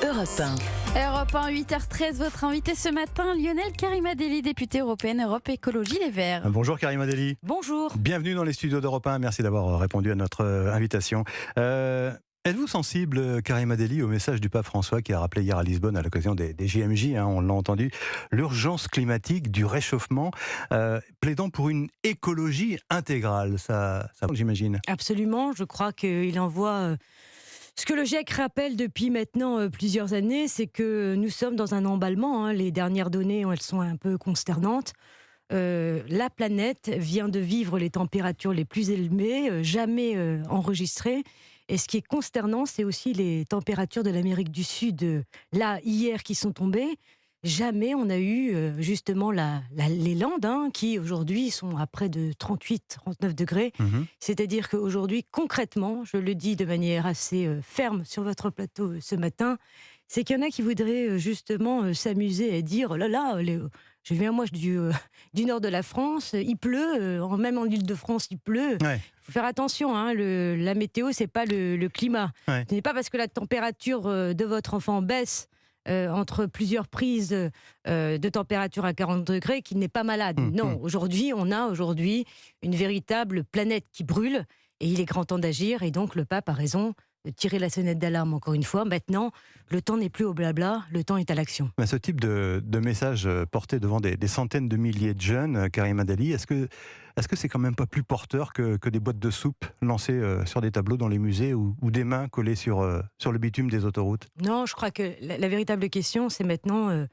Europe 1. Europe 1, 8h13, votre invité ce matin, Lionel Karimadeli, député européenne Europe Écologie Les Verts. Bonjour Karimadeli. Bonjour. Bienvenue dans les studios d'Europe 1, merci d'avoir répondu à notre invitation. Êtes-vous sensible, Karimadeli, au message du pape François qui a rappelé hier à Lisbonne à l'occasion des JMJ, on l'a entendu, l'urgence climatique du réchauffement, plaidant pour une écologie intégrale, ça j'imagine. Absolument, je crois qu'il envoie... Ce que le GIEC rappelle depuis maintenant plusieurs années, c'est que nous sommes dans un emballement. Les dernières données, elles sont un peu consternantes. La planète vient de vivre les températures les plus élevées, jamais enregistrées. Et ce qui est consternant, c'est aussi les températures de l'Amérique du Sud, là, hier, qui sont tombées. Jamais on a eu justement les Landes qui aujourd'hui sont à près de 38-39 degrés. C'est-à-dire qu'aujourd'hui, concrètement, je le dis de manière assez ferme sur votre plateau ce matin, c'est qu'il y en a qui voudraient justement s'amuser et dire « Oh là là, je viens moi du nord de la France, il pleut, même en Île-de-France il pleut. Ouais. » Il faut faire attention, la météo, c'est pas le climat. Ouais. Ce n'est pas parce que la température de votre enfant baisse entre plusieurs prises de température à 40 degrés qu'il n'est pas malade. Non, aujourd'hui, on a une véritable planète qui brûle et il est grand temps d'agir. Et donc, le pape a raison de tirer la sonnette d'alarme encore une fois. Maintenant, le temps n'est plus au blabla, le temps est à l'action. Ce type de message porté devant des centaines de milliers de jeunes, Karimadeli, est-ce que c'est quand même pas plus porteur que des boîtes de soupe lancées sur des tableaux dans les musées ou des mains collées sur le bitume des autoroutes? Non, je crois que la véritable question, c'est maintenant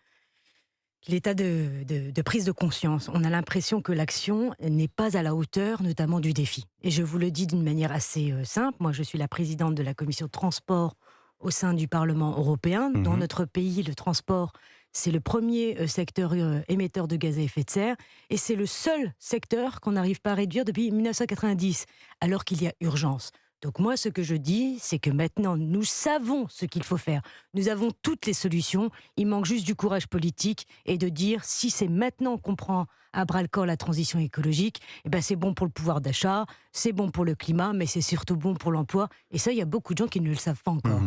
l'état de prise de conscience. On a l'impression que l'action n'est pas à la hauteur, notamment du défi. Et je vous le dis d'une manière assez simple. Moi, je suis la présidente de la commission de transport au sein du Parlement européen. Dans notre pays, le transport, c'est le premier secteur émetteur de gaz à effet de serre. Et c'est le seul secteur qu'on n'arrive pas à réduire depuis 1990, alors qu'il y a urgence. Donc moi, ce que je dis, c'est que maintenant, nous savons ce qu'il faut faire. Nous avons toutes les solutions. Il manque juste du courage politique et de dire, si c'est maintenant qu'on prend à bras-le-corps la transition écologique, c'est bon pour le pouvoir d'achat, c'est bon pour le climat, mais c'est surtout bon pour l'emploi. Et ça, il y a beaucoup de gens qui ne le savent pas encore.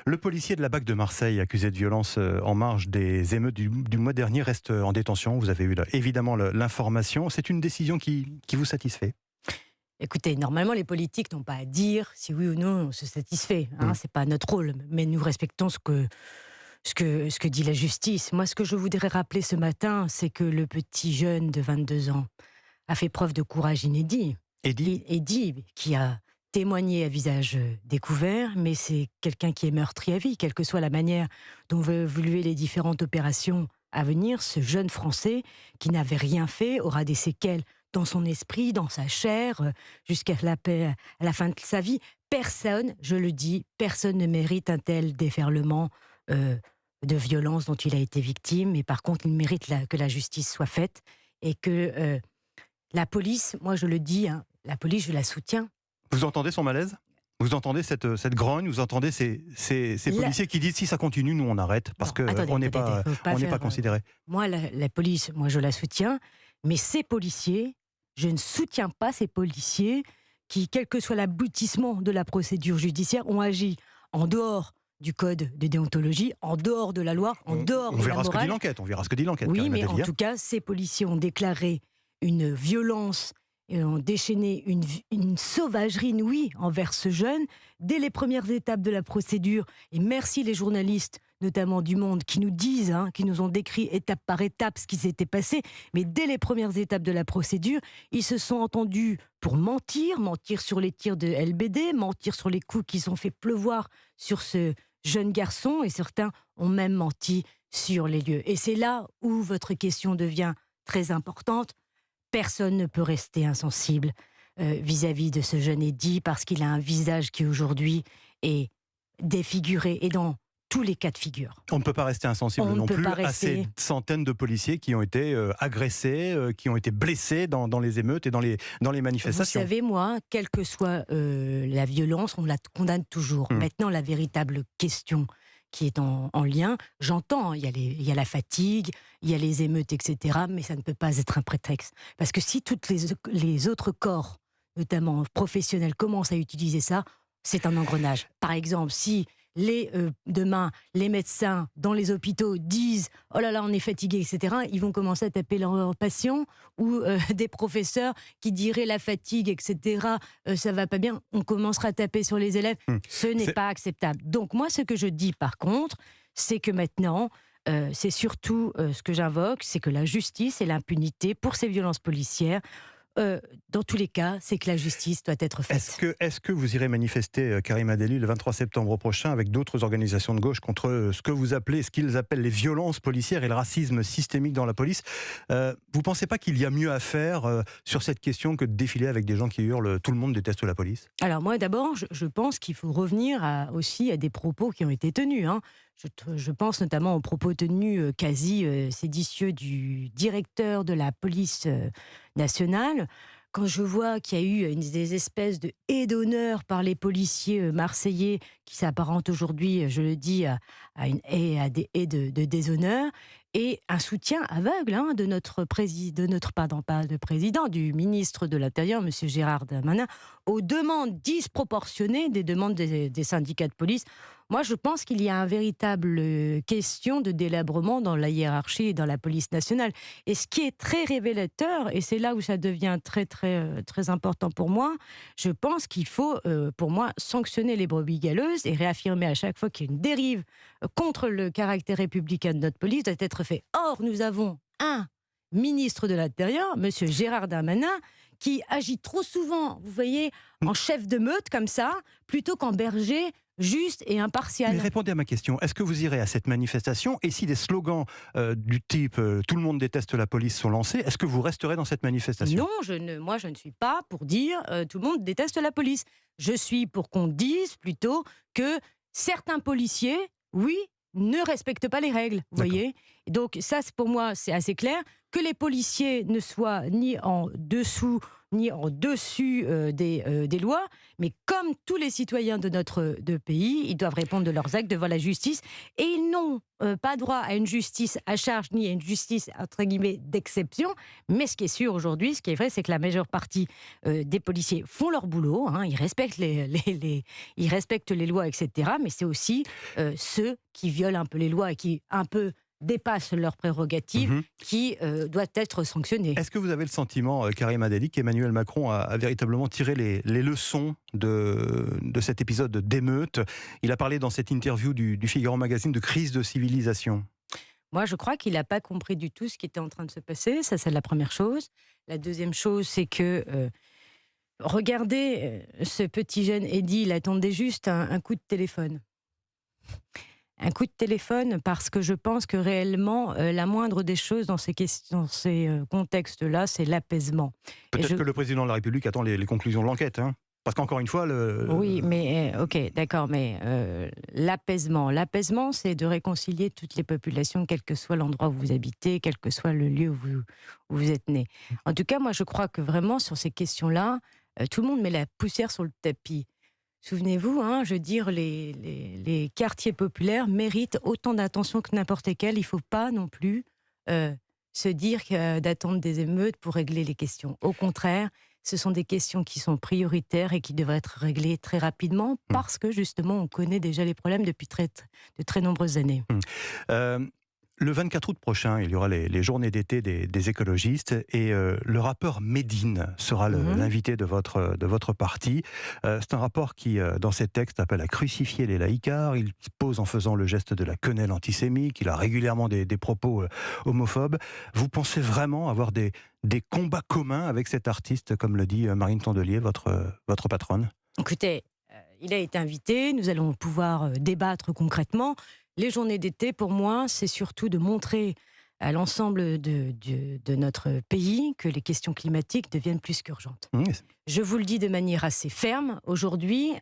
Le policier de la BAC de Marseille, accusé de violence en marge des émeutes du mois dernier, reste en détention. Vous avez eu évidemment l'information. C'est une décision qui vous satisfait? Écoutez, normalement, les politiques n'ont pas à dire si oui ou non on se satisfait. C'est pas notre rôle, mais nous respectons ce que dit la justice. Moi, ce que je voudrais rappeler ce matin, c'est que le petit jeune de 22 ans a fait preuve de courage inédit. Eddy, qui a témoigné à visage découvert, mais c'est quelqu'un qui est meurtri à vie, quelle que soit la manière dont veut évoluer les différentes opérations à venir. Ce jeune Français, qui n'avait rien fait, aura des séquelles dans son esprit, dans sa chair, jusqu'à la fin de sa vie. Personne, je le dis, personne ne mérite un tel déferlement de violence dont il a été victime. Et par contre, il mérite que la justice soit faite et que la police, moi je le dis, la police, je la soutiens. Vous entendez son malaise ? Vous entendez cette grogne? Vous entendez ces policiers qui disent si ça continue, nous on arrête parce qu'on n'est pas considéré. Moi, la police, moi je la soutiens, mais ces policiers, je ne soutiens pas ces policiers qui, quel que soit l'aboutissement de la procédure judiciaire, ont agi en dehors du code de déontologie, en dehors de la loi, en dehors de la morale. On verra ce que dit l'enquête. Oui, mais en tout cas, ces policiers ont déclaré une violence et ont déchaîné une sauvagerie inouïe envers ce jeune dès les premières étapes de la procédure. Et merci les journalistes, notamment du Monde, qui nous disent, qui nous ont décrit étape par étape ce qui s'était passé. Mais dès les premières étapes de la procédure, ils se sont entendus pour mentir sur les tirs de LBD, mentir sur les coups qu'ils ont fait pleuvoir sur ce jeune garçon, et certains ont même menti sur les lieux. Et c'est là où votre question devient très importante. Personne ne peut rester insensible vis-à-vis de ce jeune Eddy parce qu'il a un visage qui aujourd'hui est défiguré et dans tous les cas de figure. On ne peut pas rester insensible non plus à ces centaines de policiers qui ont été agressés, qui ont été blessés dans les émeutes et dans les manifestations. Vous savez, moi, quelle que soit la violence, on la condamne toujours. Maintenant, la véritable question qui est en lien, j'entends, il y a la fatigue, il y a les émeutes, etc., mais ça ne peut pas être un prétexte. Parce que si tous les autres corps, notamment professionnels, commencent à utiliser ça, c'est un engrenage. Par exemple, si demain, les médecins dans les hôpitaux disent « Oh là là, on est fatigué, etc. », ils vont commencer à taper leurs patients, ou des professeurs qui diraient la fatigue, etc., ça va pas bien, on commencera à taper sur les élèves. Ce n'est pas acceptable. Donc moi, ce que je dis par contre, c'est que maintenant, c'est surtout ce que j'invoque, c'est que la justice et l'impunité pour ces violences policières, dans tous les cas, c'est que la justice doit être faite. Est-ce que vous irez manifester, Karima Delli, le 23 septembre prochain avec d'autres organisations de gauche contre ce qu'ils appellent les violences policières et le racisme systémique dans la police? Vous ne pensez pas qu'il y a mieux à faire sur cette question que de défiler avec des gens qui hurlent « tout le monde déteste la police » ? Alors moi d'abord, je pense qu'il faut revenir aussi à des propos qui ont été tenus. Je pense notamment aux propos tenus quasi séditieux du directeur de la police nationale. Quand je vois qu'il y a eu des espèces de haies d'honneur par les policiers marseillais qui s'apparentent aujourd'hui, je le dis, à des haies de déshonneur, et un soutien aveugle du ministre de l'Intérieur, M. Gérard Darmanin, aux demandes disproportionnées des demandes des syndicats de police. Moi, je pense qu'il y a une véritable question de délabrement dans la hiérarchie et dans la police nationale. Et ce qui est très révélateur, et c'est là où ça devient très, très, très important pour moi, je pense qu'il faut, pour moi, sanctionner les brebis galeuses et réaffirmer à chaque fois qu'il y a une dérive contre le caractère républicain de notre police, doit être fait. Or, nous avons un ministre de l'Intérieur, M. Gérard Darmanin, qui agit trop souvent, vous voyez, en chef de meute comme ça, plutôt qu'en berger juste et impartial. Mais répondez à ma question. Est-ce que vous irez à cette manifestation et si des slogans du type tout le monde déteste la police sont lancés, est-ce que vous resterez dans cette manifestation? Non, moi je ne suis pas pour dire tout le monde déteste la police. Je suis pour qu'on dise plutôt que certains policiers, oui, ne respectent pas les règles. Vous voyez ? Donc ça, pour moi, c'est assez clair. Que les policiers ne soient ni en dessous ni en dessus des lois, mais comme tous les citoyens de notre pays, ils doivent répondre de leurs actes devant la justice, et ils n'ont pas droit à une justice à charge, ni à une justice, entre guillemets, d'exception. Mais ce qui est sûr aujourd'hui, ce qui est vrai, c'est que la majeure partie des policiers font leur boulot, ils respectent ils respectent les lois, etc. Mais c'est aussi ceux qui violent un peu les lois et qui un peu dépassent leurs prérogatives qui doivent être sanctionnés. Est-ce que vous avez le sentiment, Karima Delli, qu'Emmanuel Macron a véritablement tiré les leçons de cet épisode d'émeute? Il a parlé dans cette interview du Figaro Magazine de crise de civilisation. Moi, je crois qu'il n'a pas compris du tout ce qui était en train de se passer. Ça, c'est la première chose. La deuxième chose, c'est que regardez, ce petit jeune Eddy, il attendait juste un coup de téléphone. Un coup de téléphone, parce que je pense que réellement, la moindre des choses dans ces contextes-là, c'est l'apaisement. Peut-être que le président de la République attend les conclusions de l'enquête, parce qu'encore une fois... Oui, mais ok, d'accord, mais l'apaisement, c'est de réconcilier toutes les populations, quel que soit l'endroit où vous habitez, quel que soit le lieu où vous êtes né. En tout cas, moi, je crois que vraiment, sur ces questions-là, tout le monde met la poussière sur le tapis. Souvenez-vous, je veux dire, les quartiers populaires méritent autant d'attention que n'importe lesquels. Il ne faut pas non plus se dire d'attendre des émeutes pour régler les questions. Au contraire, ce sont des questions qui sont prioritaires et qui devraient être réglées très rapidement parce que, justement, on connaît déjà les problèmes depuis de très nombreuses années. Le 24 août prochain, il y aura les journées d'été des écologistes et le rappeur Médine sera l'invité de votre parti. C'est un rapport qui, dans ses textes, appelle à crucifier les laïcards. Il pose en faisant le geste de la quenelle antisémite. Il a régulièrement des propos homophobes. Vous pensez vraiment avoir des combats communs avec cet artiste, comme le dit Marine Tondelier, votre patronne? Écoutez, il a été invité. Nous allons pouvoir débattre concrètement. Les journées d'été, pour moi, c'est surtout de montrer à l'ensemble de notre pays que les questions climatiques deviennent plus qu'urgentes. Je vous le dis de manière assez ferme. Aujourd'hui,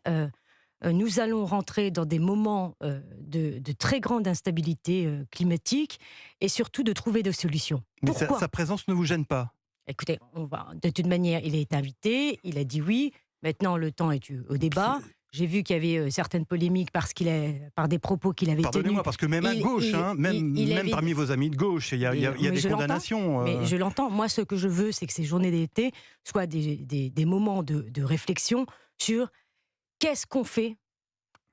nous allons rentrer dans des moments de très grande instabilité climatique et surtout de trouver des solutions. Pourquoi ? Mais sa présence ne vous gêne pas? Écoutez, de toute manière, il a été invité, il a dit oui. Maintenant, le temps est au débat. J'ai vu qu'il y avait certaines polémiques par des propos qu'il avait tenus. Pardonnez-moi, parce que même à gauche, même parmi vos amis de gauche, il y a des condamnations. Mais je l'entends. Moi, ce que je veux, c'est que ces journées d'été soient des moments de réflexion sur qu'est-ce qu'on fait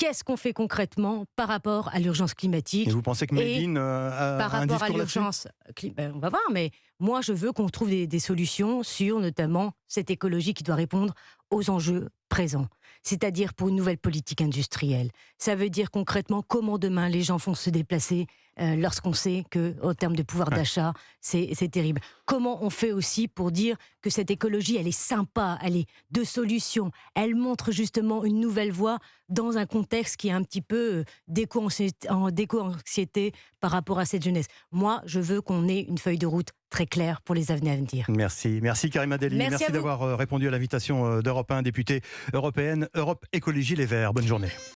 qu'est-ce qu'on fait concrètement par rapport à l'urgence climatique. Et vous pensez que Méline a par un rapport à discours là-dessus? l'urgence, on va voir, mais moi je veux qu'on trouve des solutions sur notamment cette écologie qui doit répondre aux enjeux présents. C'est-à-dire pour une nouvelle politique industrielle. Ça veut dire concrètement comment demain les gens vont se déplacer lorsqu'on sait qu'en termes de pouvoir d'achat, c'est terrible. Comment on fait aussi pour dire que cette écologie, elle est sympa, elle est de solutions, elle montre justement une nouvelle voie dans un contexte qui est un petit peu d'éco-anxiété par rapport à cette jeunesse. Moi, je veux qu'on ait une feuille de route très claire pour les années à venir. Merci Karima Delli. Merci d'avoir répondu à l'invitation d'Europe 1, députée européenne, Europe Écologie Les Verts. Bonne journée.